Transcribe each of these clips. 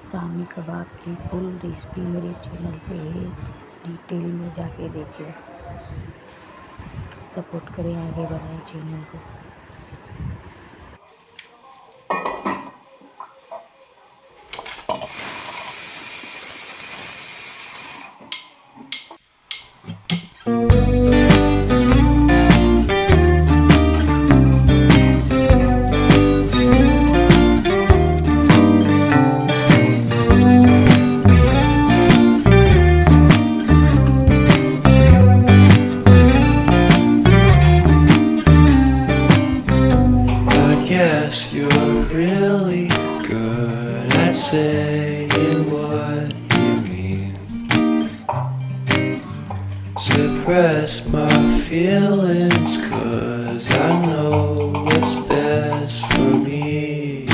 शामी कबाब की full recipe मेरे channel पे है, डिटेल में जाके देखिए। सपोर्ट करें, आगे बढ़ाएं चैनल को। You're really good at saying what you mean. Suppress my feelings 'cause I know what's best for me.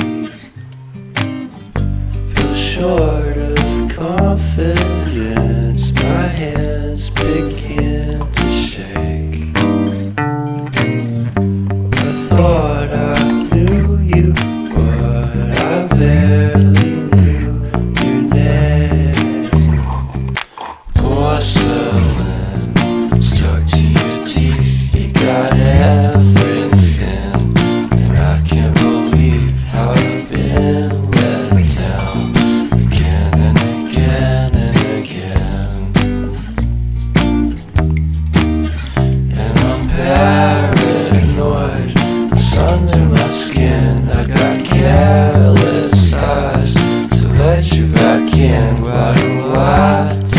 Feel short of confidence, my hands begin to shake. I thought I you, but I barely knew your name. Porcelain stuck to your teeth, you got everything, and I can't believe how I've been let down again and again and again. And I'm paranoid, it's under my skin. I got careless eyes to let you back in. Why do I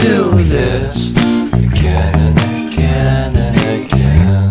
do this again and again and again?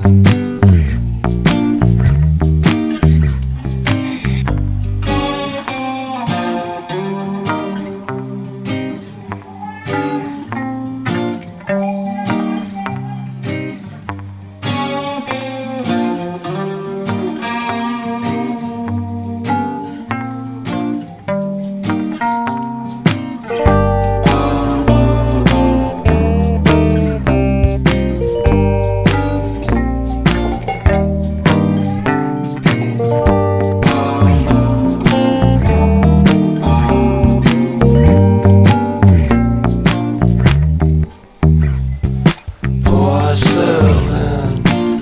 Porcelain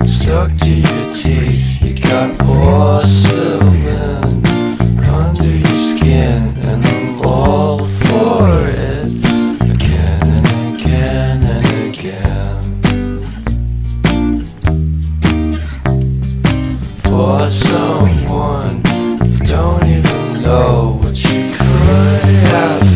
stuck to your teeth, you got porcelain under your skin, and I'm all for it again and again and again. For someone you don't even know what you could have